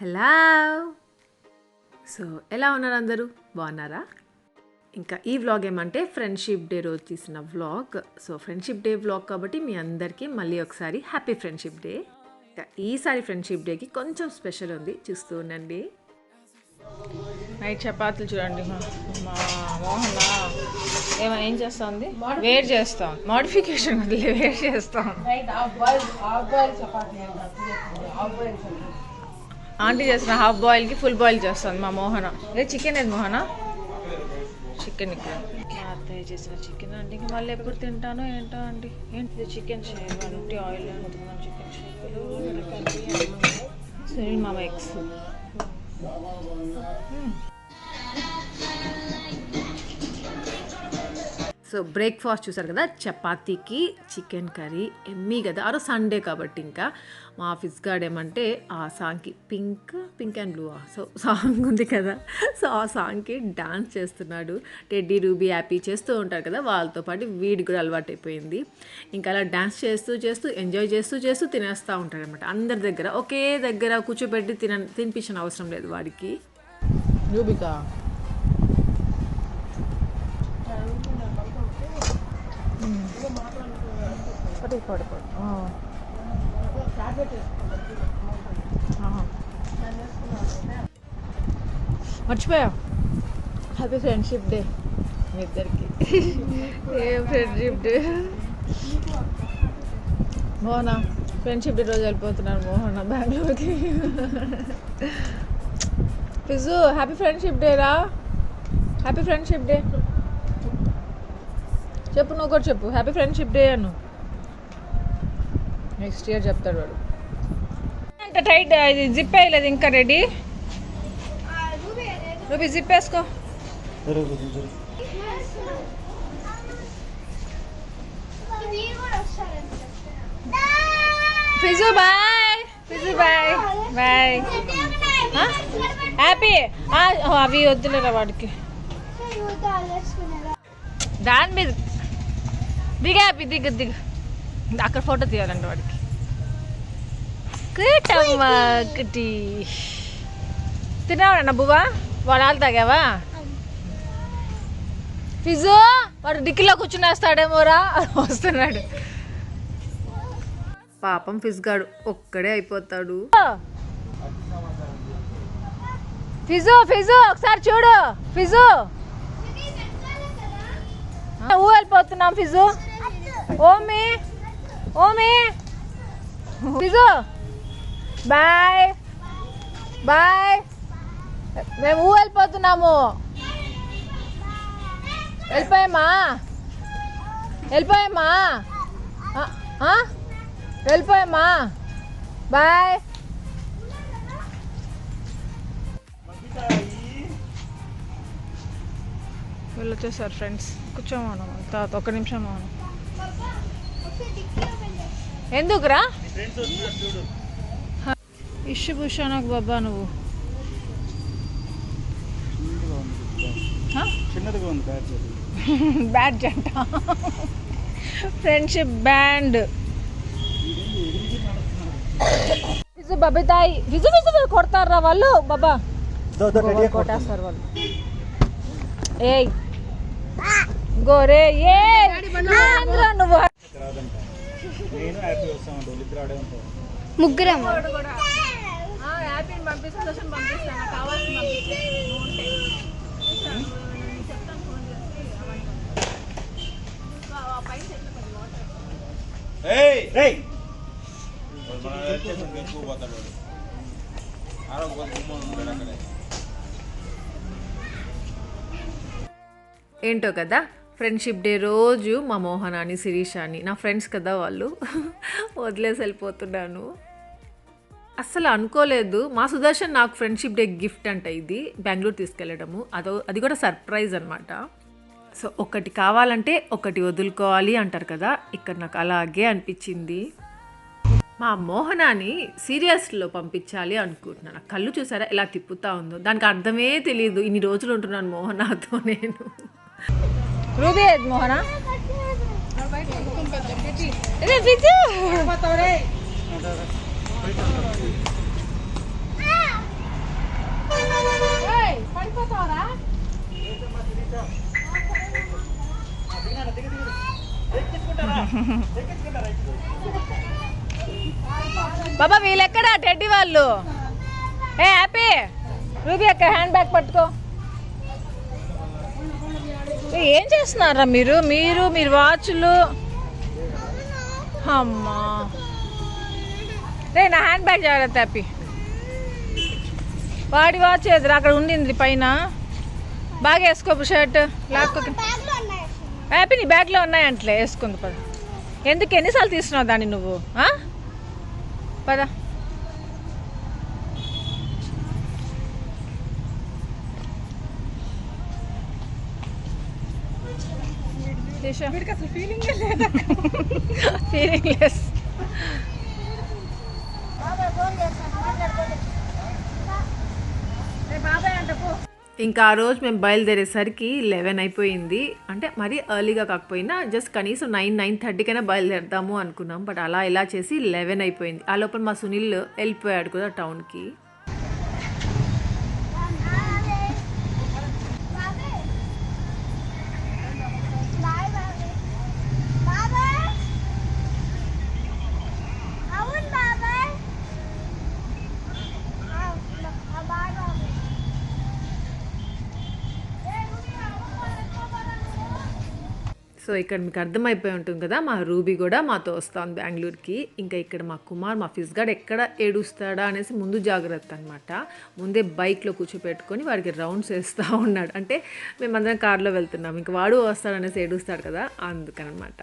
Hello. So ఎలా ఉన్నారు అందరూ? బాగున్నారా? ఇంకా ఈ వ్లాగ్ ఏమంటే ఫ్రెండ్షిప్ డే రోజు తీసిన vlog. So friendship day vlog కాబట్టి మీ అందరికీ మళ్ళీ ఒకసారి హ్యాపీ ఫ్రెండ్షిప్ డే. ఇంకా ఈసారి ఫ్రెండ్షిప్ డేకి కొంచెం స్పెషల్ ఉంది, చూస్తూ ఉండండి. నైట్ చపాతీలు చూడండి. మా మోహన ఏం చేస్తుంది? వేడి చేస్తాం. మోడిఫికేషన్ వేడి చేస్తాం. ఆంటీ చేసిన హాఫ్ బాయిల్కి ఫుల్ బాయిల్ చేస్తుంది మా మోహన. చికెన్ ఏది మోహన? చికెన్ ఇక్కడ మా అత్తయ్య చేసిన చికెన్ అంటే ఇంక మళ్ళీ ఎప్పుడు తింటానో ఏంటో అండి. ఏంటి చికెన్ షేప్ అంటే ఆయిల్ అనుకున్నాం. చికెన్ షేపులు సరే మా ఎగ్స్. సో బ్రేక్ఫాస్ట్ చూసారు కదా, చపాతీకి చికెన్ కర్రీ ఎమ్మీ కదా. ఆరో సండే కాబట్టి ఇంకా మా ఆఫీస్ గార్డ్ ఏమంటే ఆ సాంగ్కి pink and blue so song ఉంది కదా, సో ఆ సాంగ్కి డాన్స్ చేస్తున్నాడు. టెడ్డీ రూబీ హ్యాపీ చేస్తూ ఉంటారు కదా, వాళ్ళతో పాటు వీడికి కూడా అలవాటు అయిపోయింది. ఇంకా అలా డాన్స్ చేస్తూ ఎంజాయ్ చేస్తూ తినేస్తూ ఉంటాడు అనమాట. అందరి దగ్గర ఒకే దగ్గర కూర్చోబెట్టి తినిపించిన అవసరం లేదు వాడికి. రూబికా మర్చిపోయా. హ్యాపీ ఫ్రెండ్షిప్ డే మీ ఇద్దరికి. ఏ ఫ్రెండ్షిప్ డే మోహన? ఫ్రెండ్షిప్ డే రోజు వెళ్ళిపోతున్నారు మోహన బెంగళూరుకి. ఫిజు హ్యాపీ ఫ్రెండ్షిప్ డే రా. హ్యాపీ ఫ్రెండ్షిప్ డే చెప్పు. నువ్వు కూడా చెప్పు హ్యాపీ ఫ్రెండ్షిప్ డే అను. నెక్స్ట్ ఇయర్ చెప్తాడు వాడు. అంత టైట్ ఇది జిప్ వేయలేదు ఇంకా. రెడీ రూబీ జిప్ వేసుకో. ఫిజు బాయ్. ఫిజు bye bye. హ్యాపీ అవి వద్దులేరా వాడికి. దాని మీద దిగ హ్యాపీ దిగు. అక్కడ ఫోటో తీయాలంట వాడికి. కుటి తిన్నావాడన్నా బువ్వా? వాడు ఆలు తాగావా? ఫిజు వాడు డిక్కీలో కూర్చునేస్తాడేమోరా వస్తున్నాడు. పాపం ఫిజ్ గాడు ఒక్కడే అయిపోతాడు. ఫిజు ఒకసారి చూడు. ఫిజు వెళ్ళిపోతున్నాం. ఫిజు ఓమి ఫిజు బాయ్. మేము వెళ్ళిపోతున్నాము. వెళ్ళిపోయామా? బాయ్. వెళ్ళొచ్చేసారు ఫ్రెండ్స్. కూర్చోమను తర్వాత ఒక్క నిమిషం. ఎందుకురా ఇష్యూ భూషణకు బాబా నువ్వు? బ్యాడ్జ్ అంట. Friendship band. ఫిజు బాబాయ్ ఫిజు కొడతారా వాళ్ళు? బాబా కొట్టేస్తారు వాళ్ళు. ఏయ్ గోరే ఏ నువ్వు ముగ్గురం ఏంటో కదా, ఫ్రెండ్షిప్ డే రోజు మా మోహనాని శిరీషాని నా ఫ్రెండ్స్ కదా వాళ్ళు వదిలేసి వెళ్ళిపోతున్నాను. అస్సలు అనుకోలేదు. మా సుదర్శన్ నాకు ఫ్రెండ్షిప్ డే గిఫ్ట్ అంట ఇది, బెంగళూరు తీసుకెళ్ళడము. అది కూడా సర్ప్రైజ్ అనమాట. సో ఒకటి కావాలంటే ఒకటి వదులుకోవాలి అంటారు కదా, ఇక్కడ నాకు అలాగే అనిపించింది. మా మోహనాని సీరియస్లో పంపించాలి అనుకుంటున్నాను. కళ్ళు చూసారా ఎలా తిప్పుతా ఉందో, దానికి అర్థమే తెలియదు. ఇన్ని రోజులు ఉంటున్నాను మోహనాతో నేను. రూబీ మోహన బాబా వీళ్ళెక్కడా టెడ్డి వాళ్ళు? ఏ హ్యాపీ రూబీ అక్క హ్యాండ్ బ్యాగ్ పట్టుకో. ఏం చేస్తున్నారా మీరు మీరు మీరు వాచ్లు? అమ్మా రే నా హ్యాండ్ బ్యాగ్ జాగ్రత్త హ్యాపీ. వాడి వాచ్ ఎదురు అక్కడ ఉండింది పైన. బాగా వేసుకో షర్ట్ లాక్కో. హ్యాపీ నీ బ్యాగ్లో ఉన్నాయంటలే, వేసుకుంది పద. ఎందుకు ఎన్నిసార్లు తీసుకున్నావు దాన్ని నువ్వు? పద. Feeling less. ఇంకా ఆ రోజు మేము బయలుదేరేసరికి 11 అయిపోయింది. అంటే మరీ ఎర్లీగా కాకపోయినా జస్ట్ కనీసం 9-9:30కైనా బయలుదేరదాము అనుకున్నాం. బట్ అలా ఇలా చేసి 11 అయిపోయింది. ఆ లోపల మా సునీల్ వెళ్ళిపోయాడు కదా టౌన్కి. సో ఇక్కడ మీకు అర్థమైపోయి ఉంటుంది కదా, మా రూబీ కూడా మాతో వస్తాను బెంగళూరుకి. ఇంకా ఇక్కడ మా కుమార్ మా ఫిజ్గాడ్ ఎక్కడ ఏడుస్తాడా అనేసి ముందు జాగ్రత్త అనమాట. ముందే బైక్లో కూర్చోపెట్టుకొని వాడికి రౌండ్స్ వేస్తూ ఉన్నాడు. అంటే మేమందరం కార్లో వెళ్తున్నాం, ఇంకా వాడు వస్తాడనేసి ఏడుస్తాడు కదా, అందుకనమాట.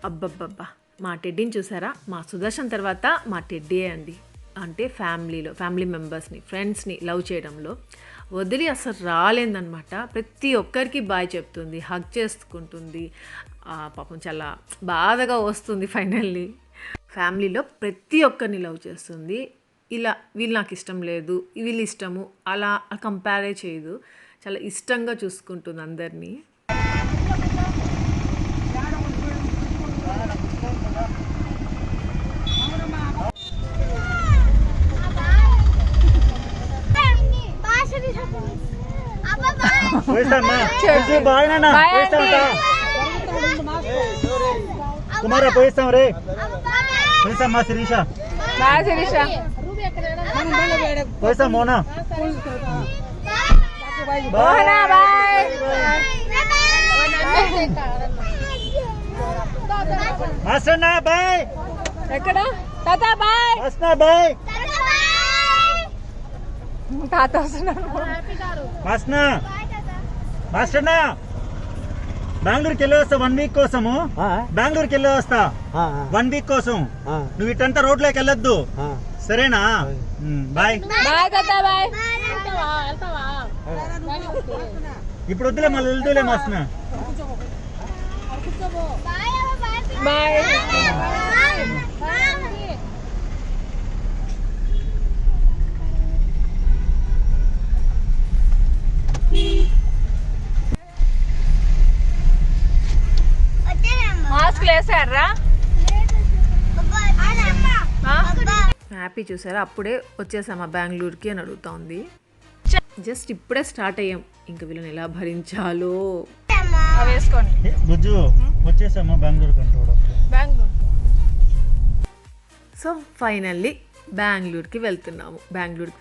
అబ్బబ్బబ్బా, మా టెడ్డీని చూసారా? మా సుదర్శన్ తర్వాత మా టెడ్డీయే అండి. అంటే ఫ్యామిలీ మెంబర్స్ని, ఫ్రెండ్స్ని లవ్ చేయడంలో వదిలి అసలు రాలేదన్నమాట. ప్రతి ఒక్కరికి బాయ్ చెప్తుంది, హగ్ చేసుకుంటుంది. పాపం చాలా బాధగా వస్తుంది. ఫైనల్లీ ఫ్యామిలీలో ప్రతి ఒక్కరిని లవ్ చేస్తుంది. ఇలా వీళ్ళు నాకు ఇష్టం లేదు, వీళ్ళు ఇష్టము, అలా కంపేరే చేయదు. చాలా ఇష్టంగా చూసుకుంటుంది అందరినీ. కుమారా పోయిస్తాం రే, పోయిస్తామ్మా శిరీష, పోయిస్తాం మోనా, మాస్టర్నా బాయ్. ఎక్కడ తాత బాయ్? మాస్టర్నా బాయ్. తాత వస్తున్నాను. మాస్టర్నా బెంగళూరుకి వెళ్ళి వస్తా 1 వీక్ కోసము. బెంగళూరుకి వెళ్ళి వస్తా 1 వీక్ కోసం. నువ్వు ఇటంతా రోడ్లోకి వెళ్ళొద్దు, సరేనా? బాయ్ బాయ్ తాత బాయ్. ఇప్పుడు వద్దులే, మళ్ళీ వెళ్తూలే మాస్టర్నా. బాయ్. మాస్క్లు వేసారా? హ్యాపీ చూసారా? అప్పుడే వచ్చేసామా బెంగళూరుకి అని అడుగుతోంది. జస్ట్ ఇప్పుడే స్టార్ట్ అయ్యాం, ఇంకా వీళ్ళని ఎలా భరించాలో. వేసుకోండి. బుజ్జు వచ్చేసామా Bengaluru control. Bengaluru. So finally బెంగళూరుకి వెళ్తున్నాము. బెంగళూరుకి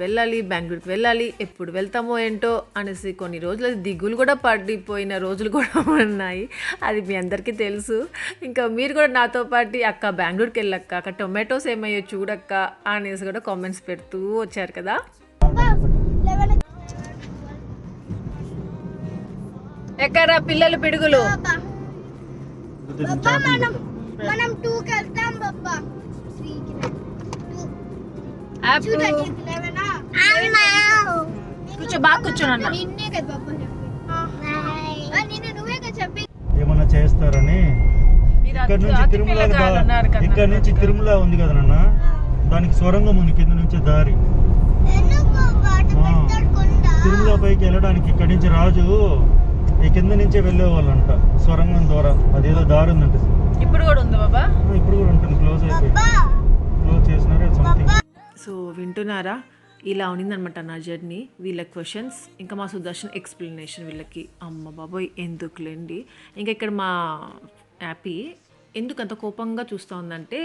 వెళ్ళాలి. ఎప్పుడు వెళ్తామో ఏంటో అనేసి కొన్ని రోజులు దిగులు కూడా పడిపోయిన రోజులు కూడా ఉన్నాయి. అది మీ అందరికీ తెలుసు. ఇంకా మీరు కూడా నాతో పాటు అక్క బెంగళూరుకి వెళ్ళక్క, అక్కడ టొమాటోస్ ఏమయ్యో చూడక్క అనేసి కూడా కామెంట్స్ పెడుతూ వచ్చారు కదా. ఎక్కడా పిల్లలు పిడుగులు? మనం 2కి వెళ్తాం బాబా. కూర్చో, బాగా కూర్చోనన్నా. నిన్నే కదా బాబా నువ్వే కదా చెప్పి ఏమన్నా చేస్తారని. ఇక్కడ నుంచి తిరుమల ఉంది కదా నాన్న, దానికి సొరంగం ఉంది కింద నుంచి దారి. ఎందుకు బాబా అటు ఆ. పెద్ద కొండ? తిరుమల పైకి వెళ్ళడానికి ఇక్కడి నుంచి రాజు ఈ కింద నుంచే వెళ్ళేవాళ్ళంట సొరంగం ద్వారా. అదేదో దారి ఉందంట. ఇప్పుడు కూడా ఉందా బాబా? ఇప్పుడు కూడా ఉంటుంది. క్లోజ్ అయిపోయింది. బాబా క్లోజ్ చేసినారు సంథింగ్. సో వింటున్నారా, ఇలా ఉన్నిందనమాట నా జర్నీ. వీళ్ళ క్వశ్చన్స్, ఇంకా మా సుదర్శన్ ఎక్స్ప్లెనేషన్. వీళ్ళకి అమ్మ బాబోయ్ ఎందుకులేండి. ఇంకా ఇక్కడ మా హ్యాపీ ఎందుకు అంత కోపంగా చూస్తూ ఉందంటే,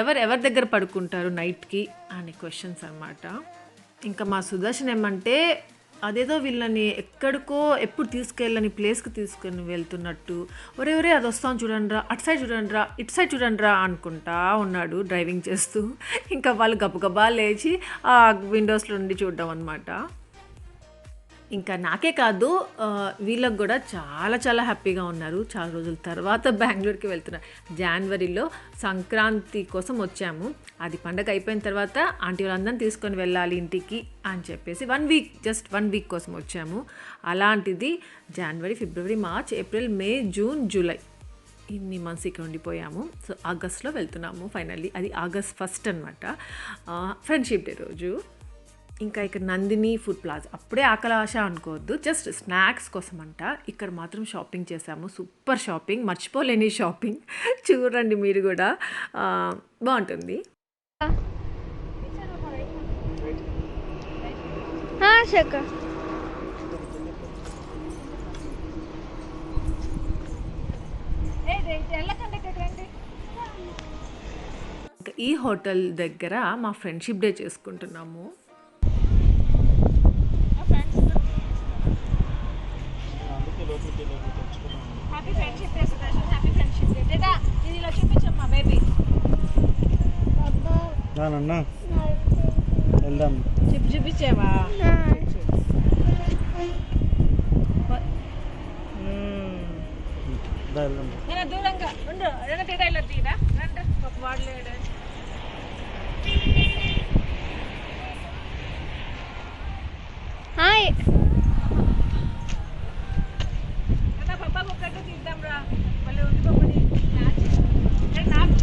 ఎవరి దగ్గర పడుకుంటారు నైట్కి అనే క్వశ్చన్స్ అనమాట. ఇంకా మా సుదర్శన్ ఏమంటే అదేదో వీళ్ళని ఎక్కడికో ఎప్పుడు తీసుకెళ్ళని ప్లేస్కి తీసుకొని వెళ్తున్నట్టు, ఒరే అది వస్తాను చూడండిరా, అటు సైడ్ చూడండిరా, ఇటు సైడ్ చూడండిరా అనుకుంటా ఉన్నాడు డ్రైవింగ్ చేస్తూ. ఇంకా వాళ్ళు గబగబా లేచి ఆ విండోస్లో నుండి చూడడం అనమాట. ఇంకా నాకే కాదు వీళ్ళకి కూడా చాలా చాలా హ్యాపీగా ఉన్నారు. చాలా రోజుల తర్వాత బెంగళూరుకి వెళ్తున్నారు. జనవరిలో సంక్రాంతి కోసం వచ్చాము. అది పండగ అయిపోయిన తర్వాత ఆంటీ వాళ్ళందరినీ తీసుకొని వెళ్ళాలి ఇంటికి అని చెప్పేసి 1 వీక్, జస్ట్ 1 వీక్ కోసం వచ్చాము. అలాంటిది జనవరి, ఫిబ్రవరి, మార్చ్, ఏప్రిల్, మే, జూన్, జూలై ఇన్ని మంత్స్ ఇక్కడ ఉండిపోయాము. సో ఆగస్ట్లో వెళ్తున్నాము ఫైనల్లీ. అది ఆగస్ట్ 1 అనమాట, ఫ్రెండ్షిప్ డే రోజు. ఇంకా ఇక్కడ నందిని ఫుడ్ ప్లాజా, అప్పుడే ఆకలి ఆశ అనుకోవద్దు, జస్ట్ స్నాక్స్ కోసం అంట. ఇక్కడ మాత్రం షాపింగ్ చేసాము, సూపర్ షాపింగ్, మర్చిపోలేని షాపింగ్. చూడండి మీరు కూడా, బాగుంటుంది. శక ఇంకా ఈ హోటల్ దగ్గర మా ఫ్రెండ్షిప్ డే చేసుకుంటున్నాము. Happy friendship day Sudarshan, happy friendship day. Data ఇది ఇలా చూపించమ్మా బేబీ. నాన్న వెళ్దాం. చూపించావా? నేను దూరంగా ఉండు. రెండు డేటా ఇలా తీరా రండి, ఒక వాడలేడు. హాయ్ పప్పా ఒక్కటి తీద్దాం రా. మళ్ళీ ఉంది పప్పని నాకు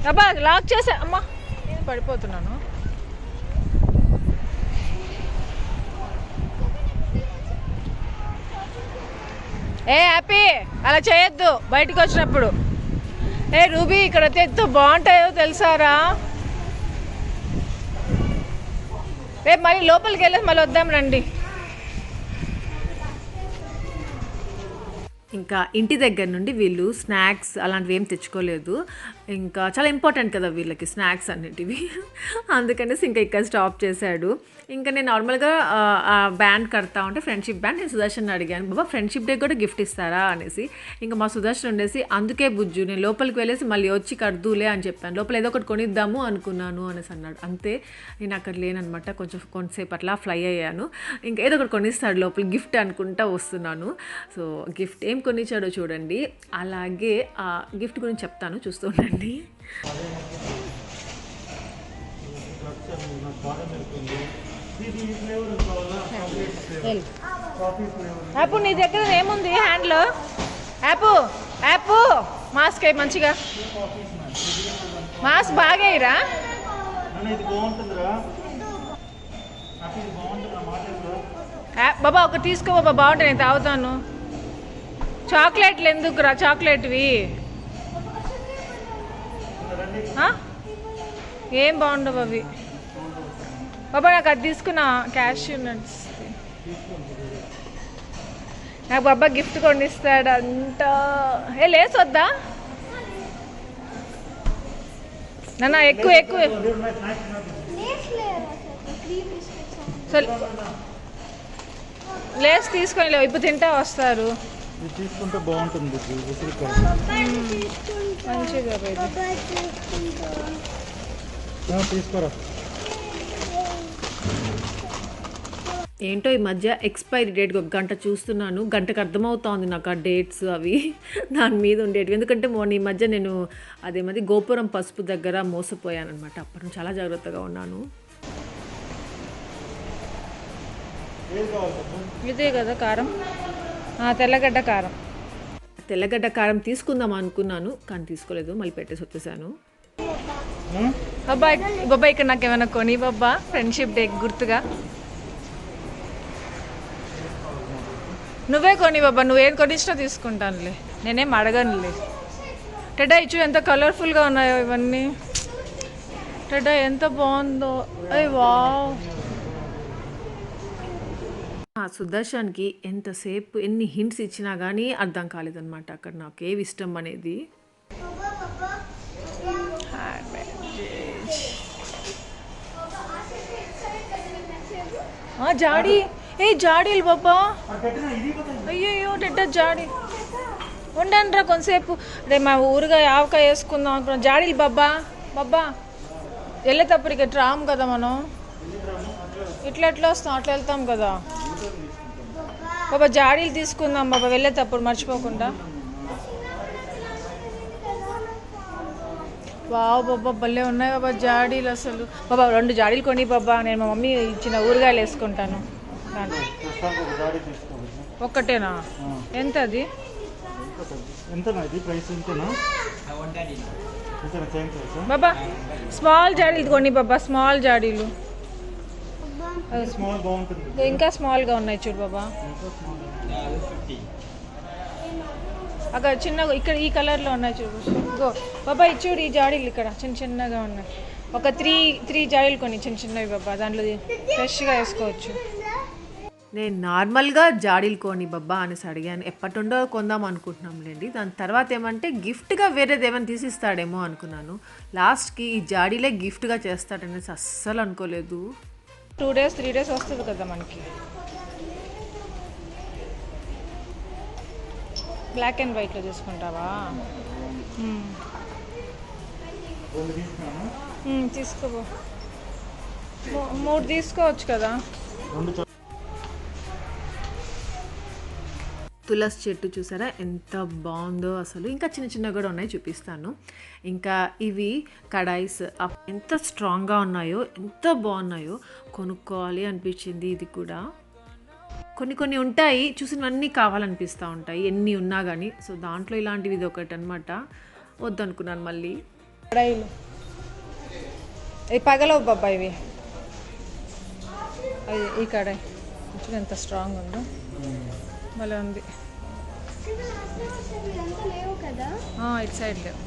పప్పా లాక్ చేసా. అమ్మా నేను పడిపోతున్నాను. ఏ హ్యాపీ అలా చేయొద్దు బయటకు వచ్చినప్పుడు. ఏ రూబీ ఇక్కడ ఎంత బాగుంటాయో తెలుసారా. రేపు మళ్ళీ లోపలికి వెళ్ళేసి మళ్ళీ వద్దాం రండి. ఇంకా ఇంటి దగ్గర నుండి వీళ్ళు స్నాక్స్ అలాంటివి ఏం తెచ్చుకోలేదు. ఇంకా చాలా ఇంపార్టెంట్ కదా వీళ్ళకి స్నాక్స్ అనేటివి. అందుకనేసి ఇంకా ఇక్కడ స్టాప్ చేశాడు. ఇంకా నేను నార్మల్గా బ్యాండ్ కడతా ఉంటే ఫ్రెండ్షిప్ బ్యాండ్, నేను సుదర్శన్ అడిగాను, బాబా ఫ్రెండ్షిప్ డే కూడా గిఫ్ట్ ఇస్తారా అనేసి. ఇంకా మా సుదర్శన్ ఉండేసి అందుకే బుజ్జు నేను లోపలికి వెళ్ళేసి మళ్ళీ వచ్చి కడుదులే అని చెప్పాను, లోపల ఏదో ఒకటి కొనిద్దాము అనుకున్నాను అనేసి అన్నాడు. అంతే, నేను అక్కడ లేనమాట, కొంచెంసేపు అట్లా ఫ్లై అయ్యాను. ఇంకా ఏదో ఒకటి కొనిస్తాడు లోపల గిఫ్ట్ అనుకుంటా వస్తున్నాను. సో గిఫ్ట్ ఏం కొనిచ్చాడో చూడండి. అలాగే ఆ గిఫ్ట్ గురించి చెప్తాను, చూస్తూ ఉండండి. యాపు నీ దగ్గర ఏముంది హ్యాండ్లో? యాపు మాస్క్ అయ్యి మంచిగా, మాస్క్ బాగా అయ్యిరా. బాబా ఒకటి తీసుకో బాబా, బాగుంటాయి, నేను తాగుతాను. చాక్లెట్లు ఎందుకురా, చాక్లెట్వి ఏం బాగుండవు అవి. బాబా నాకు అది తీసుకున్నా, క్యాష్యూ నట్స్. నాకు బాబా గిఫ్ట్ కొనిస్తాడంట. ఏ లేస్ వద్దా నాన్న? ఎక్కువ సో లేస్ తీసుకొని లేవు, ఇప్పుడు తింటా వస్తారు. తీసుకుంటే బాగుంటుంది, మంచిగా తీసుకోరా. ఏంటో ఈ మధ్య ఎక్స్పైరీ డేట్ ఒక గంట చూస్తున్నాను, గంటకు అర్థమవుతోంది నాకు ఆ డేట్స్ అవి దాని మీద ఉండేటివి. ఎందుకంటే ఈ మధ్య నేను అదేమది గోపురం పసుపు దగ్గర మోసపోయాను అనమాట. అప్పుడు చాలా జాగ్రత్తగా ఉన్నాను. ఇదే కదా కారం, తెల్లగడ్డ కారం. తెల్లగడ్డ కారం తీసుకుందాం అనుకున్నాను, కానీ తీసుకోలేదు, మళ్ళీ పెట్టేసి వచ్చేసాను. బాబాయ్ బాబాయ్ ఇక్కడ నాకు ఏమైనా కొని బాబా ఫ్రెండ్షిప్ డే గుర్తుగా. నువ్వే కొని బాబా, నువ్వేం కొనిచ్చినా తీసుకుంటానులే, నేనేం అడగనులే. టెడా ఇచ్చు ఎంత కలర్ఫుల్గా ఉన్నాయో ఇవన్నీ. టెడా ఎంత బాగుందో. అయ్యి వావ్. సుదర్శన్కి ఎంతసేపు ఎన్ని హింట్స్ ఇచ్చినా కానీ అర్థం కాలేదన్నమాట అక్కడ నాకు ఏవి ఇష్టం అనేది. జాడీ, ఏ జాడీలు బాబా. అయ్యో టెడ్డ జాడీ. ఉండండి రా కొంతసేపు, రే మా ఊరుగా ఆవకాయ వేసుకుందాం అనుకున్నాం. జాడీలు బాబా బాబా, వెళ్ళేటప్పుడు ఇక రాము కదా మనం, ఇట్లా ఎట్లా వస్తాం, అట్లా వెళ్తాం కదా బాబా. జాడీలు తీసుకుందాం బాబా వెళ్ళేటప్పుడు మర్చిపోకుండా. వావ్ బాబా భలే ఉన్నాయి బాబా జాడీలు అసలు. బాబా 2 జాడీలు కొని బాబా, నేను మా మమ్మీ ఇచ్చిన ఊరగాయలు వేసుకుంటాను. ఒక్కటేనా? ఎంత అది? బాబా స్మాల్ జాడీలు కొని బాబా, స్మాల్ జాడీలు. ఇంకా స్మాల్గా ఉన్నాయి చూడు బాబా. అక్కడ చిన్నగా ఇక్కడ ఈ కలర్లో ఉన్నాయి చూడు గో బాబా. ఇది చూడు ఈ జాడీలు ఇక్కడ చిన్నగా ఉన్నాయి. ఒక త్రీ జాడీలు కొని చిన్నవి బాబా, దాంట్లో ఫ్రెష్గా వేసుకోవచ్చు. నేను నార్మల్గా జాడీలు కొని బాబా అనేసి అడిగాను. ఎప్పటిండో కొందాం అనుకుంటున్నాంలేండి. దాని తర్వాత ఏమంటే గిఫ్ట్గా వేరేది ఏమైనా తీసిస్తాడేమో అనుకున్నాను. లాస్ట్కి ఈ జాడీలే గిఫ్ట్గా చేస్తాడనేసి అస్సలు అనుకోలేదు. 2 days 3 days వస్తుంది కదా మనకి. బ్లాక్ అండ్ వైట్లో తీసుకుంటావా? తీసుకోబో, 3 తీసుకోవచ్చు కదా. తులసి చెట్టు చూసారా ఎంత బాగుందో అసలు. ఇంకా చిన్న కూడా ఉన్నాయి, చూపిస్తాను. ఇంకా ఇవి కడాయిస్ ఎంత స్ట్రాంగ్గా ఉన్నాయో, ఎంత బాగున్నాయో, కొనుక్కోవాలి అనిపించింది. ఇది కూడా కొన్ని ఉంటాయి చూసినవన్నీ కావాలనిపిస్తూ ఉంటాయి ఎన్ని ఉన్నా కానీ. సో దాంట్లో ఇలాంటివి ఇది ఒకటి అనమాట. వద్దనుకున్నాను మళ్ళీ. కడాయిలు ఇవి పగలవు బాబా, ఇవి అది ఈ కడాయి చూడు ఎంత స్ట్రాంగ్ ఉందో, భలే ఉంది. ఇటు సైడ్ లేవు.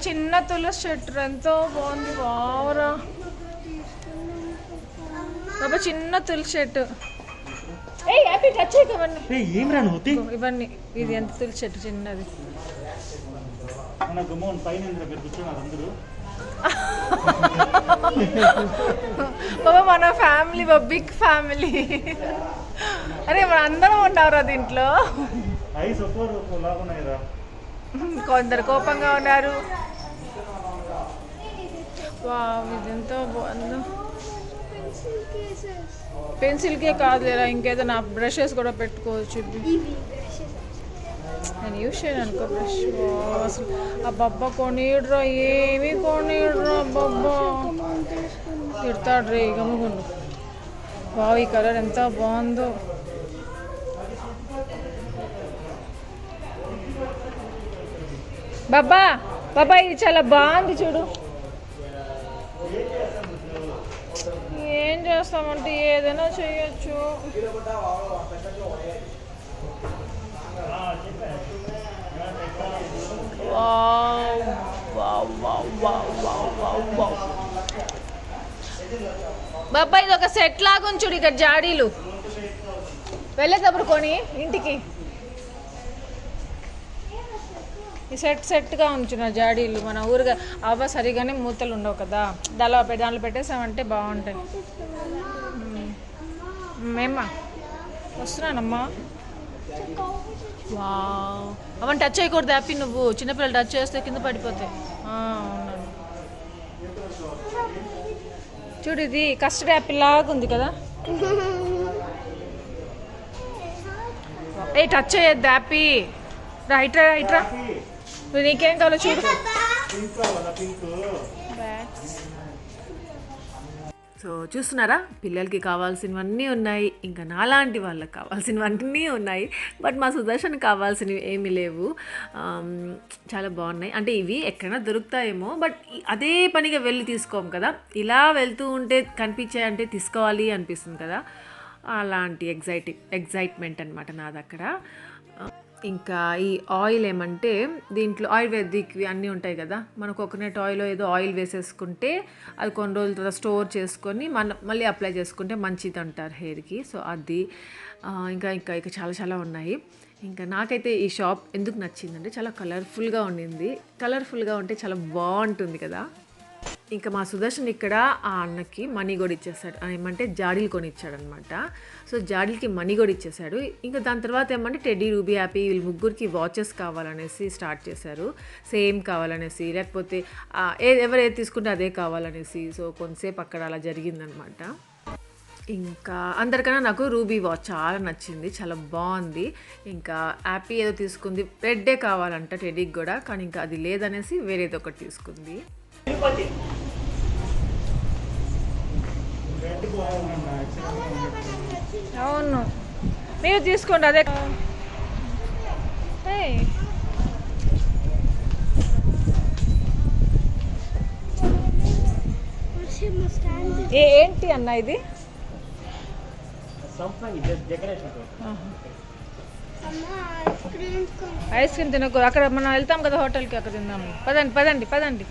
చిన్న తులసి చెట్టు ఎంతో బాగుంది. బావరా బాబా చిన్న తులసి చెట్టు. టచ్ ఇవన్నీ ఇది ఎంత తులసి చెట్టు చిన్నది. బాబా మన ఫ్యామిలీ బాబా, బిగ్ ఫ్యామిలీ. అరే మన అందరం ఉన్నారా దీంట్లో. కొందరు కోపంగా ఉన్నారు. వావ్ ఇది ఎంతో బాగుందో. పెన్సిల్కే కాదులేరా, ఇంకేదో నా బ్రషెస్ కూడా పెట్టుకోవచ్చు. నేను యూజ్ చేయను అనుకో బ్రష్. అసలు ఆ బబ్బా కొనిడ్రా, ఏమీ కొనిడ్రా బబ్బా, తిడతాడు రే గమ్ముకుండు. వావ్ ఈ కలర్ ఎంత బాగుందో. బాబా బాబా ఇది చాలా బాగుంది చూడు. ఏం చేస్తామంటే ఏదైనా చేయొచ్చు. బాబా ఇది ఒక సెట్ లాగా ఉంచుడు ఇక్కడ జాడీలు. వెళ్ళేటప్పుడు కొని ఇంటికి ఈ సెట్గా ఉంచున్న జాడీలు. మన ఊరుగా అవ్వ సరిగానే మూతలు ఉండవు కదా, దాంట్లో పెట్టేసామంటే బాగుంటాయి. మేమ్మా వస్తున్నానమ్మా. వావ్ అవన్నీ టచ్ చేయకూడదు హ్యాపీ, నువ్వు చిన్నపిల్లలు టచ్ చేస్తే కింద పడిపోతాయి. అవునండి చూడు ఇది కస్టర్డ్ యాపిల్ లాగా ఉంది కదా. ఏ టచ్ చేయొద్దు హ్యాపీ. రైట్రా రైట్రా, నీకేం కావాలో చూడు. సో చూస్తున్నారా, పిల్లలకి కావాల్సినవన్నీ ఉన్నాయి, ఇంకా నాలాంటి వాళ్ళకి కావాల్సినవన్నీ ఉన్నాయి. బట్ మా సుదర్శన్ కావాల్సినవి ఏమీ లేవు. చాలా బాగున్నాయి. అంటే ఇవి ఎక్కడైనా దొరుకుతాయేమో, బట్ అదే పనిగా వెళ్ళి తీసుకోము కదా, ఇలా వెళ్తూ ఉంటే కనిపించాయంటే తీసుకోవాలి అనిపిస్తుంది కదా, అలాంటి ఎగ్జైట్మెంట్ అనమాట నాది అక్కడ. ఇంకా ఈ ఆయిల్ ఏమంటే దీంట్లో ఆయుర్వేదిక్వి అన్నీ ఉంటాయి కదా, మన కోకోనట్ ఆయిల్ ఏదో ఆయిల్ వేసేసుకుంటే అది కొన్ని రోజుల తర్వాత స్టోర్ చేసుకొని మళ్ళీ అప్లై చేసుకుంటే మంచిది అంటారు హెయిర్కి. సో అది ఇంకా ఇంకా ఇంకా చాలా చాలా ఉన్నాయి. ఇంకా నాకైతే ఈ షాప్ ఎందుకు నచ్చిందంటే చాలా కలర్ఫుల్గా ఉండింది. కలర్ఫుల్గా ఉంటే చాలా బాగుంటుంది కదా. ఇంకా మా సుదర్శన్ ఇక్కడ ఆ అన్నకి మనీ కూడా ఇచ్చేసాడు. ఏమంటే జాడీలు కొనిచ్చాడు అనమాట. సో జాడీలకి మనీ కూడా ఇచ్చేసాడు. ఇంకా దాని తర్వాత ఏమంటే టెడ్డీ, రూబీ, హ్యాపీ వీళ్ళు ముగ్గురికి వాచెస్ కావాలనేసి స్టార్ట్ చేశారు. సేమ్ కావాలనేసి, లేకపోతే ఎవరు ఏది తీసుకుంటే అదే కావాలనేసి. సో కొంతసేపు అక్కడ అలా జరిగిందనమాట. ఇంకా అందరికన్నా నాకు రూబీ వాచ్ చాలా నచ్చింది, చాలా బాగుంది. ఇంకా హ్యాపీ ఏదో తీసుకుంది, రెడ్డే కావాలంట టెడ్డీకి కూడా, కానీ ఇంకా అది లేదనేసి వేరేది ఒకటి తీసుకుంది. అవును, మీరు తీసుకోండి అదే. ఏంటి అన్న ఇది? ఐస్ క్రీమ్ తినకు, అక్కడ మనం వెళ్తాం కదా హోటల్కి, అక్కడ తిందాం. పదండి పదండి పదండి.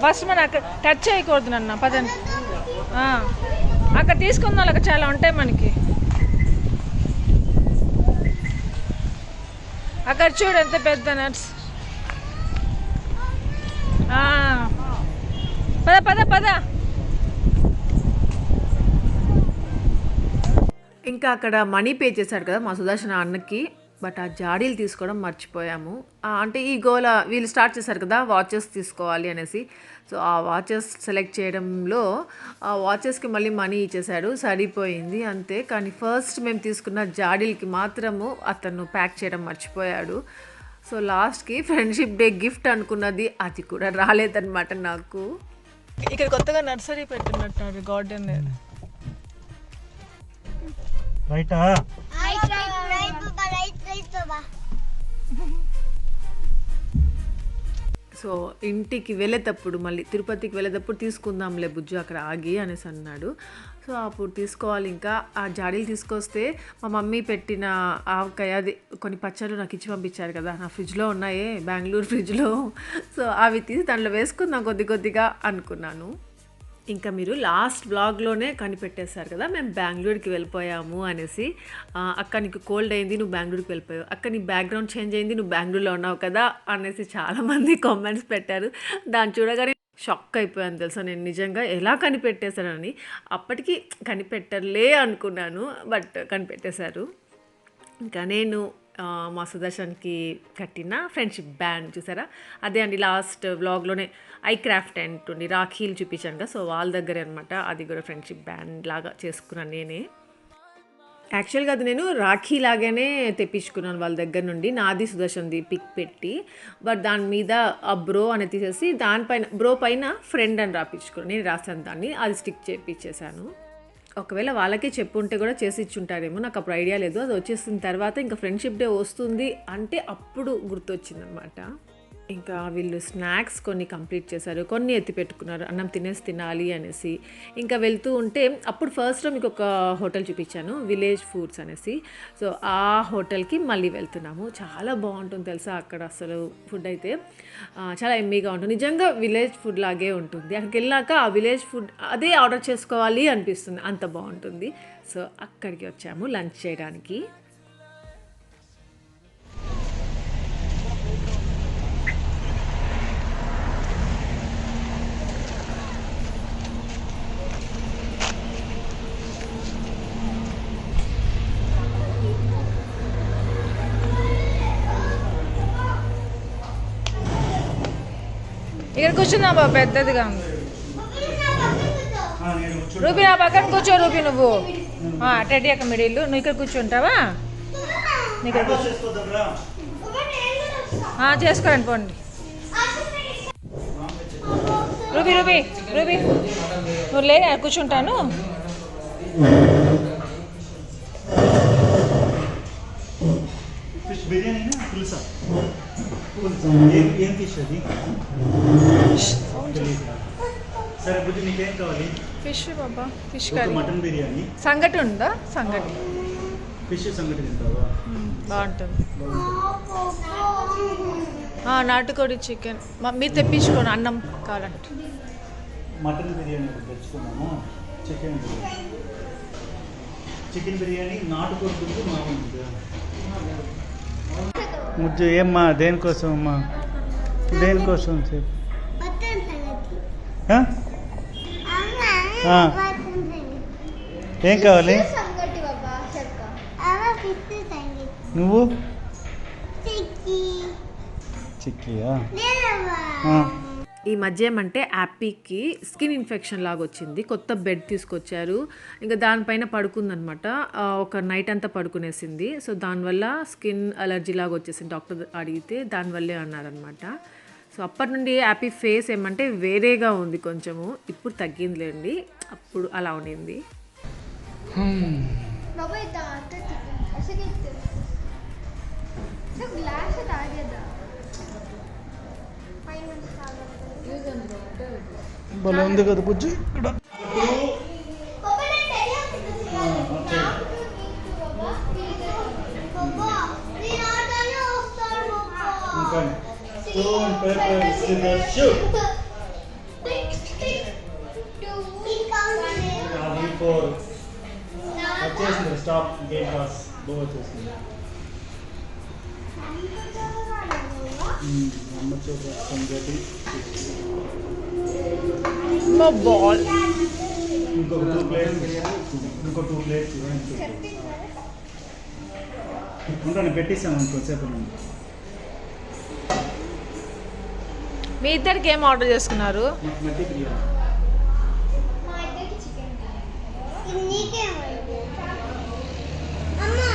ఫస్ట్ మనం అక్కడ టచ్ చేయకూడదు నాన్న, పదండి. అక్కడ తీసుకుందాం, అక్కడ చాలా ఉంటాయి మనకి. అక్కడ చూడు ఎంత పెద్ద నట్స్. పద పద పద. ఇంకా అక్కడ మనీ పే చేశాడు కదా మా సుదర్శన్ అన్నకి, బట్ ఆ జాడీలు తీసుకోవడం మర్చిపోయాము. అంటే ఈ గోల వీళ్ళు స్టార్ట్ చేశారు కదా వాచెస్ తీసుకోవాలి అనేసి. సో ఆ వాచెస్ సెలెక్ట్ చేయడంలో ఆ వాచెస్కి మళ్ళీ మనీ ఇచ్చేసాడు, సరిపోయింది అంతే. కానీ ఫస్ట్ మేము తీసుకున్న జాడీలకి మాత్రము అతను ప్యాక్ చేయడం మర్చిపోయాడు. సో లాస్ట్కి ఫ్రెండ్షిప్ డే గిఫ్ట్ అనుకున్నది అది కూడా రాలేదన్నమాట నాకు. ఇక్కడ కొత్తగా నర్సరీ పెట్టినట్టు గార్డెన్. రైటా? సో ఇంటికి వెళ్ళేటప్పుడు మళ్ళీ తిరుపతికి వెళ్ళేటప్పుడు తీసుకుందాంలే బుజ్జు అక్కడ ఆగి అనేసి అన్నాడు. సో అప్పుడు తీసుకోవాలి. ఇంకా ఆ జాడీలు తీసుకొస్తే మా మమ్మీ పెట్టిన ఆవకాయ అది కొన్ని పచ్చళ్ళు నాకు ఇచ్చి పంపించారు కదా, నా ఫ్రిడ్జ్లో ఉన్నాయే, బెంగళూరు ఫ్రిడ్జ్లో. సో అవి తీసి దాంట్లో వేసుకుందాం కొద్ది కొద్దిగా అనుకున్నాను. ఇంకా మీరు లాస్ట్ బ్లాగ్లోనే కనిపెట్టేశారు కదా మేము బెంగళూరుకి వెళ్ళిపోయాము అనేసి. అక్క నీకు కోల్డ్ అయింది, నువ్వు బెంగళూరుకి వెళ్ళిపోయావు, అక్క నీ బ్యాక్గ్రౌండ్ చేంజ్ అయింది, నువ్వు బెంగళూరులో ఉన్నావు కదా అనేసి చాలామంది కామెంట్స్ పెట్టారు. దాన్ని చూడగానే షాక్ అయిపోయాను తెలుసా నేను, నిజంగా ఎలా కనిపెట్టేశానని. అప్పటికి కనిపెట్టలే అనుకున్నాను, బట్ కనిపెట్టేశారు. ఇంకా నేను మా సుదర్శన్కి కట్టిన ఫ్రెండ్షిప్ బ్యాండ్ చూసారా, అదే అండి లాస్ట్ వ్లాగ్లోనే ఐ క్రాఫ్ట్ అంటుండి రాఖీలు చూపించాను కదా, సో వాళ్ళ దగ్గరే అనమాట. అది కూడా ఫ్రెండ్షిప్ బ్యాండ్ లాగా చేసుకున్నాను నేనే. యాక్చువల్గా అది నేను రాఖీ లాగానే తెప్పించుకున్నాను వాళ్ళ దగ్గర నుండి, నాది సుదర్శన్ది పిక్ పెట్టి. బట్ దాని మీద ఆ బ్రో అనేది తీసేసి దానిపైన బ్రో పైన ఫ్రెండ్ అని రాపించుకున్నాను, నేను రాసాను దాన్ని, అది స్టిక్ చేయించేసాను. ఒకవేళ వాళ్ళకే చెప్పుంటే కూడా చేసి ఇచ్చుంటారేమో, నాకు అప్పుడు ఐడియా లేదు. అది వచ్చేసిన తర్వాత ఇంకా ఫ్రెండ్షిప్ డే వస్తుంది అంటే అప్పుడు గుర్తొచ్చిందనమాట. ఇంకా వీళ్ళు స్నాక్స్ కొన్ని కంప్లీట్ చేశారు, కొన్ని ఎత్తి పెట్టుకున్నారు అన్నం తినాలి అనేసి. ఇంకా వెళ్తూ ఉంటే అప్పుడు ఫస్ట్లో మీకు ఒక హోటల్ చూపించాను విలేజ్ ఫుడ్స్ అనేసి. సో ఆ హోటల్కి మళ్ళీ వెళ్తున్నాము. చాలా బాగుంటుంది తెలుసా అక్కడ, అసలు ఫుడ్ అయితే చాలా ఎమ్మీగా ఉంటుంది, నిజంగా విలేజ్ ఫుడ్ లాగే ఉంటుంది. అక్కడికి వెళ్ళాక ఆ విలేజ్ ఫుడ్ అదే ఆర్డర్ చేసుకోవాలి అనిపిస్తుంది, అంత బాగుంటుంది. సో అక్కడికి వచ్చాము లంచ్ చేయడానికి. ఇక్కడ కూర్చుందా బాబు, పెద్దదిగా ఉంది. రూబీ నా పక్కన కూర్చో. రూబీ నువ్వు టెడ్డీ అక్క మిడిల్, నువ్వు ఇక్కడ కూర్చుంటావా? ఇక్కడ చేసుకోరండి పోండి. రూబీ రూబీ నువ్వు లే కూర్చుంటాను. ఫిష్ బిర్యానీనా పులుసా? ఏం ఫిష్ అది? సరే బుజ్జి నీకేం కావాలి? ఫిష్ బాబా, ఫిష్ ఒక కర్రీ. మటన్ బిర్యానీ, సంగటి ఉందా? సంగటి ఫిష్ సంగటి తింటావా? బాగుంటుంది. నాటుకోడి చికెన్ మీరు తెప్పించుకోండి, అన్నం కావాలంటే. మటన్ బిర్యానీ ఒకటి తెచ్చుకున్నాము, చికెన్ బిర్యానీ నాటుకోడి మామూలు. ముజ్జు ఏమ్మా దేనికోసం అమ్మా? దేనికోసం చెప్పు. మటన్ సంగతి. ఆ? ఆ. మటన్ సంగతి. ఏం కావాలి? సంగటి బాబా చెక్క. అలా ఫిష్ సంగతి. నువ్వు చిక్కి. చిక్కియా? లేవా. ఆ. ఈ మధ్య ఏమంటే యాపీకి స్కిన్ ఇన్ఫెక్షన్ లాగా వచ్చింది. కొత్త బెడ్ తీసుకొచ్చారు, ఇంకా దానిపైన పడుకుందనమాట. ఒక నైట్ అంతా పడుకునేసింది. సో దానివల్ల స్కిన్ అలర్జీ లాగా వచ్చేసింది. డాక్టర్ అడిగితే దానివల్లే అన్నారనమాట. సో అప్పటి నుండి యాపీ ఫేస్ ఏమంటే వేరేగా ఉంది కొంచెము. ఇప్పుడు తగ్గిందిలేండి, అప్పుడు అలా ఉండింది. బాబా ఇద్దా అంటే అసలు గ్లాస్ తాగేదా పైన భలే ఉంది కదా బుజ్జి ఇక్కడ. వచ్చేసింది స్టాప్ గేట్ పాస్ బో వచ్చేసింది. అమ్మ చూపు సంగతి. బాల్ ఇంకొక 2 ప్లేట్స్ ఉంటాను, పెట్టిస్తాను ఇంకొంచెంసేపు. మీ ఇద్దరికి ఏం ఆర్డర్ చేసుకున్నారు? మట్టి బిర్యానీ. మా ఇద్దరికి చికెన్ ఇది నీకేమైంది అమ్మా?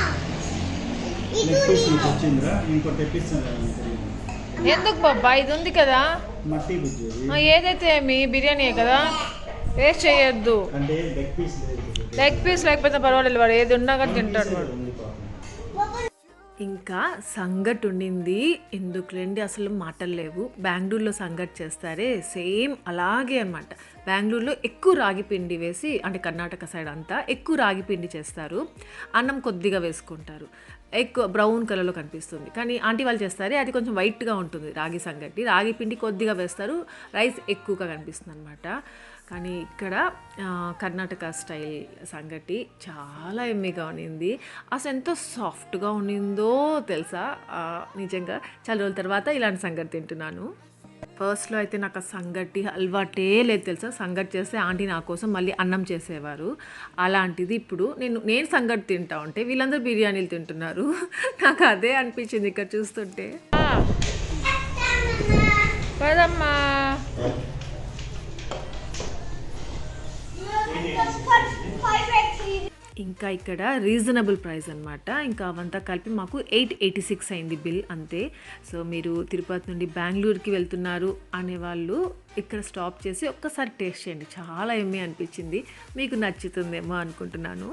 ఇది లెగ్ పీస్ నీకు వచ్చిందిరా, ఇంకోటి తెప్పిస్తాను కదా నీకు. ఎందుకు బాబా, ఇది ఉంది కదా. మట్టి బుజ్జి ఏదైతే మీ బిర్యానీయే కదా, వేస్ట్ చేయొద్దు. అంటే లెగ్ పీస్ లేదు. లెగ్ పీస్ లేకపోతే పర్వాలేదు, వాడు ఏది ఉన్నా కానీ తింటాడు వాడు. ఉంది పాపం. ఇంకా సంగటి ఉండింది. ఎందుకులేండి, అసలు మాటలు లేవు. బెంగళూరులో సంగటి చేస్తారే సేమ్ అలాగే అనమాట. బెంగళూరులో ఎక్కువ రాగి పిండి వేసి, అంటే కర్ణాటక సైడ్ అంతా ఎక్కువ రాగి పిండి చేస్తారు. అన్నం కొద్దిగా వేసుకుంటారు, ఎక్కువ బ్రౌన్ కలర్లో కనిపిస్తుంది. కానీ ఆంటీ వాళ్ళు చేస్తారే అది కొంచెం వైట్గా ఉంటుంది రాగి సంగటి. రాగి పిండి కొద్దిగా వేస్తారు, రైస్ ఎక్కువగా కనిపిస్తుంది అనమాట. కానీ ఇక్కడ కర్ణాటక స్టైల్ సంగటి చాలా ఎమ్మిగా ఉన్నింది. అసలు ఎంత సాఫ్ట్గా ఉన్నిందో తెలుసా. నిజంగా చాలా రోజుల తర్వాత ఇలాంటి సంగటి తింటున్నాను. ఫస్ట్లో అయితే నాకు ఆ సంగటి అలవాటే లేదు తెలుసా. సంగటి చేస్తే ఆంటీ నా కోసం మళ్ళీ అన్నం చేసేవారు. అలాంటిది ఇప్పుడు నేను సంగటి తింటా ఉంటే వీళ్ళందరూ బిర్యానీలు తింటున్నారు. నాకు అదే అనిపించింది ఇక్కడ చూస్తుంటే. పదమ్మా. ఇంకా ఇక్కడ రీజనబుల్ ప్రైస్ అనమాట. ఇంకా అవంతా కలిపి మాకు 886 అయింది బిల్ అంతే. సో మీరు తిరుపతి నుండి బెంగళూరుకి వెళ్తున్నారు అనేవాళ్ళు ఇక్కడ స్టాప్ చేసి ఒక్కసారి టేస్ట్ చేయండి. చాలా ఎమ్మె అనిపించింది, మీకు నచ్చుతుందేమో అనుకుంటున్నాను.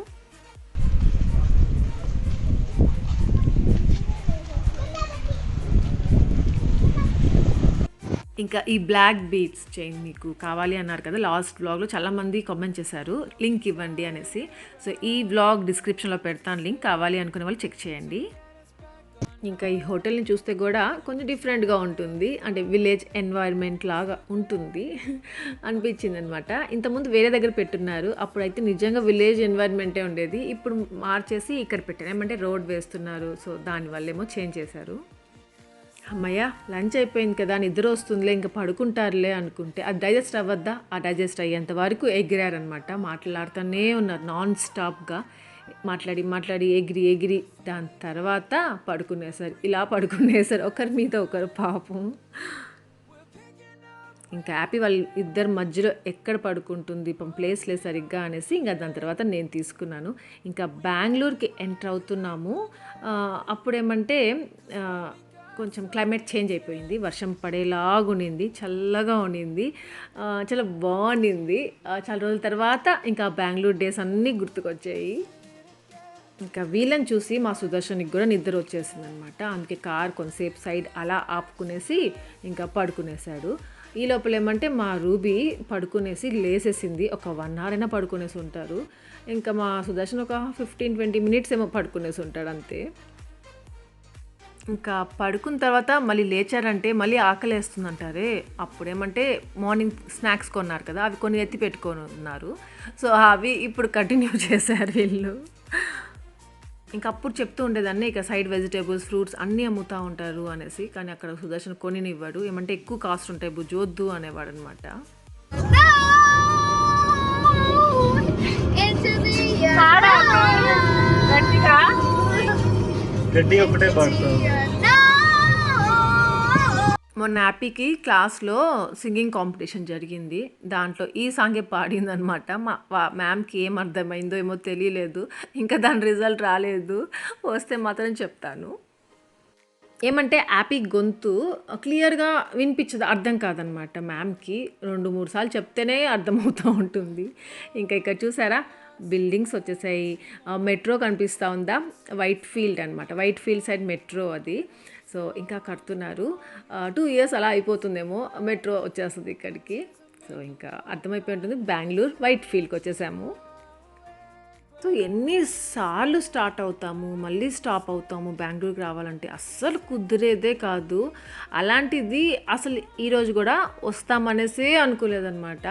ఇంకా ఈ బ్లాక్ బీడ్స్ చైన్ మీకు కావాలి అన్నారు కదా లాస్ట్ వ్లాగ్లో, చాలామంది కామెంట్ చేశారు లింక్ ఇవ్వండి అనేసి. సో ఈ వ్లాగ్ డిస్క్రిప్షన్లో పెడతాను లింక్, కావాలి అనుకునే వాళ్ళు చెక్ చేయండి. ఇంకా ఈ హోటల్ని చూస్తే కూడా కొంచెం డిఫరెంట్గా ఉంటుంది, అంటే విలేజ్ ఎన్వైర్న్మెంట్ లాగా ఉంటుంది అనిపించింది అనమాట. ఇంతకుముందు వేరే దగ్గర పెట్టున్నారు, అప్పుడైతే నిజంగా విలేజ్ ఎన్వైర్న్మెంటే ఉండేది. ఇప్పుడు మార్చేసి ఇక్కడ పెట్టారు, ఏమంటే రోడ్ వేస్తున్నారు. సో దానివల్లేమో చేంజ్ చేశారు. అమ్మయ్య లంచ్ అయిపోయింది కదా, నిద్ర వస్తుందిలే ఇంకా పడుకుంటారులే అనుకుంటే అది డైజెస్ట్ అవ్వద్దా. ఆ డైజెస్ట్ అయ్యేంత వరకు ఎగిరారనమాట. మాట్లాడుతూనే ఉన్నారు నాన్ స్టాప్గా, మాట్లాడి ఎగిరి దాని తర్వాత పడుకునేసారు. ఇలా పడుకునేసారు ఒకరి మీద ఒకరు పాపం. ఇంకా హ్యాపీ వాళ్ళు ఇద్దరు మధ్యలో ఎక్కడ పడుకుంటుంది ప్లేస్ లేదు సరిగ్గా అనేసి ఇంకా దాని తర్వాత నేను తీసుకున్నాను. ఇంకా బెంగళూరుకి ఎంటర్ అవుతున్నాము. అప్పుడేమంటే కొంచెం క్లైమేట్ చేంజ్ అయిపోయింది, వర్షం పడేలాగా ఉండింది, చల్లగా ఉండింది, చాలా బాగుండింది. చాలా రోజుల తర్వాత ఇంకా బెంగళూరు డేస్ అన్నీ గుర్తుకొచ్చాయి. ఇంకా వీళ్ళని చూసి మా సుదర్శన్కి కూడా నిద్ర వచ్చేసింది అనమాట. అందుకే కార్ కొంతసేపు సైడ్ అలా ఆపుకునేసి ఇంకా పడుకునేసాడు. ఈ లోపల ఏమంటే మా రూబీ పడుకునేసి లేసేసింది. ఒక 1 hour అయినా పడుకునేసి ఉంటారు. ఇంకా మా సుదర్శన్ ఒక 15-20 minutes ఏమో పడుకునేసి ఉంటాడు అంతే. ఇంకా పడుకున్న తర్వాత మళ్ళీ లేచారంటే మళ్ళీ ఆకలేస్తుందంటారే, అప్పుడేమంటే మార్నింగ్ స్నాక్స్ కొన్నారు కదా, అవి కొన్ని ఎత్తి పెట్టుకొని ఉన్నారు. సో అవి ఇప్పుడు కంటిన్యూ చేశారు వీళ్ళు. ఇంకా అప్పుడు చెప్తూ ఉండేదాన్ని ఇక సైడ్ వెజిటేబుల్స్, ఫ్రూట్స్ అన్నీ అమ్ముతూ ఉంటారు అనేసి. కానీ అక్కడ సుదర్శన్ కొనినివ్వడు, ఏమంటే ఎక్కువ కాస్ట్ ఉంటాయి బుజ్జొద్దు అనేవాడు అనమాట. గడ్డి ఒకటే పడుతుంది. మొన్న హ్యాపీకి క్లాస్లో సింగింగ్ కాంపిటీషన్ జరిగింది. దాంట్లో ఈ సాంగే పాడింది అనమాట. మా మ్యామ్కి ఏం అర్థమైందో ఏమో తెలియలేదు, ఇంకా దాని రిజల్ట్ రాలేదు, వస్తే మాత్రం చెప్తాను. ఏమంటే హ్యాపీ గొంతు క్లియర్గా వినిపించదు, అర్థం కాదనమాట మ్యామ్కి. 2-3 సార్లు చెప్తేనే అర్థమవుతూ ఉంటుంది. ఇంకా ఇక్కడ చూసారా బిల్డింగ్స్ వచ్చేసాయి, మెట్రో కనిపిస్తూ ఉందా, వైట్ ఫీల్డ్ అనమాట, వైట్ ఫీల్డ్ సైడ్ మెట్రో అది. సో ఇంకా కడుతున్నారు, 2 years అలా అయిపోతుందేమో మెట్రో వచ్చేస్తుంది ఇక్కడికి. సో ఇంకా అర్థమైపోయి ఉంటుంది, బెంగళూరు వైట్ ఫీల్డ్కి వచ్చేసాము. సో ఎన్నిసార్లు స్టార్ట్ అవుతాము మళ్ళీ స్టాప్ అవుతాము బెంగళూరుకి రావాలంటే, అస్సలు కుదిరేదే కాదు. అలాంటిది అసలు ఈరోజు కూడా వస్తామనేసే అనుకోలేదన్నమాట.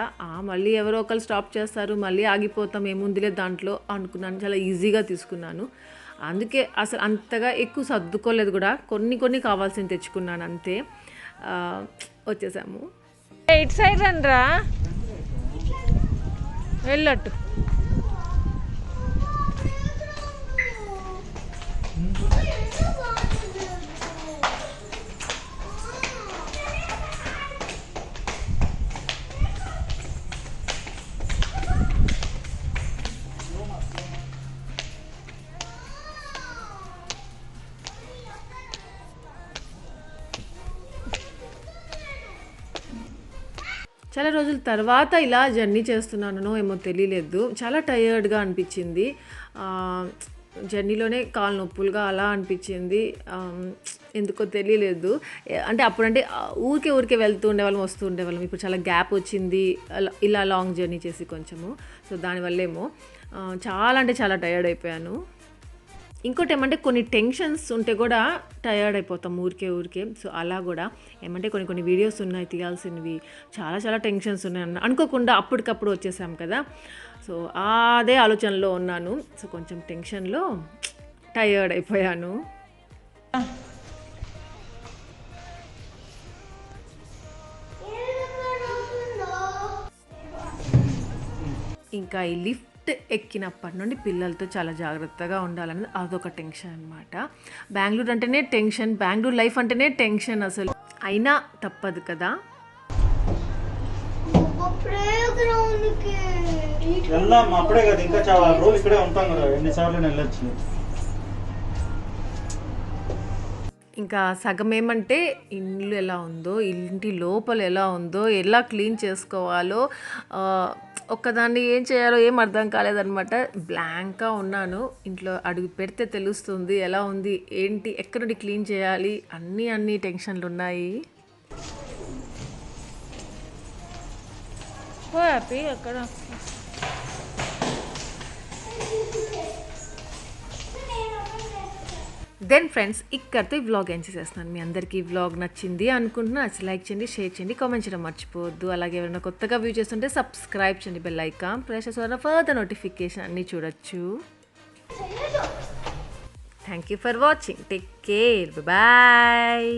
మళ్ళీ ఎవరో ఒకరు స్టాప్ చేస్తారు, మళ్ళీ ఆగిపోతాం, ఏముందిలే దాంట్లో అనుకున్నాను, చాలా ఈజీగా తీసుకున్నాను. అందుకే అసలు అంతగా ఎక్కువ సర్దుకోలేదు కూడా, కొన్ని కావాల్సింది తెచ్చుకున్నాను అంతే. వచ్చేసాము. ఇటు సైడ్ రండిరా, వెళ్ళట్టు. చాలా రోజుల తర్వాత ఇలా జర్నీ చేస్తున్నానో ఏమో తెలియలేదు, చాలా టయర్డ్గా అనిపించింది. జర్నీలోనే కాలు నొప్పులుగా అలా అనిపించింది, ఎందుకో తెలియలేదు. అంటే అప్పుడంటే ఊరికే వెళ్తూ ఉండేవాళ్ళం, వస్తూ ఉండేవాళ్ళం. ఇప్పుడు చాలా గ్యాప్ వచ్చింది ఇలా లాంగ్ జర్నీ చేసి కొంచెము. సో దానివల్లేమో చాలా అంటే చాలా టయర్డ్ అయిపోయాను. ఇంకోటి ఏమంటే కొన్ని టెన్షన్స్ ఉంటే కూడా టయర్డ్ అయిపోతాం ఊరికే. సో అలా కూడా ఏమంటే కొన్ని వీడియోస్ ఉన్నాయి తీయాల్సినవి, చాలా టెన్షన్స్ ఉన్నాయి అనుకోకుండా అప్పటికప్పుడు వచ్చేసాం కదా. సో అదే ఆలోచనలో ఉన్నాను. సో కొంచెం టెన్షన్లో టయర్డ్ అయిపోయాను. ఇంకా ఈ లిఫ్ట్ ఎక్కినప్పటి నుండి పిల్లలతో చాలా జాగ్రత్తగా ఉండాలన్నది అదొక టెన్షన్ అనమాట. బెంగళూరు అంటేనే టెన్షన్, బెంగళూరు లైఫ్ అంటేనే టెన్షన్ అసలు, అయినా తప్పదు కదా. వెళ్దాం అప్పుడే కదా, ఇంకా చాలా రోజులు ఇక్కడే ఉంటాం కదా, ఎన్నిసార్లు వెళ్ళొచ్చు. ఇంకా సగం ఏమంటే ఇల్లు ఎలా ఉందో, ఇంటి లోపల ఎలా ఉందో, ఎలా క్లీన్ చేసుకోవాలో, ఒక్కదాన్ని ఏం చేయాలో ఏం అర్థం కాలేదనమాట. బ్లాంక్గా ఉన్నాను. ఇంట్లో అడుగు పెడితే తెలుస్తుంది ఎలా ఉంది ఏంటి, ఎక్కడి నుండి క్లీన్ చేయాలి, అన్ని టెన్షన్లు ఉన్నాయి. హ్యాపీ అక్కడ దెన్ ఫ్రెండ్స్ ఇక్కడితో ఈ వ్లాగ్ ఎంజాయ్ చేస్తున్నాను. మీ అందరికీ ఈ వ్లాగ్ నచ్చింది అనుకుంటున్నా. లైక్ చేయండి, షేర్ చేయండి, కామెంట్ చేయడం మర్చిపోవద్దు. అలాగే ఎవరైనా కొత్తగా వ్యూ చేస్తుంటే సబ్స్క్రైబ్ చేయండి, బెల్ ఐకాన్ ప్రెస్ చేసి ఫర్దర్ నోటిఫికేషన్ అన్నీ చూడొచ్చు. Thank you for watching, take care, bye.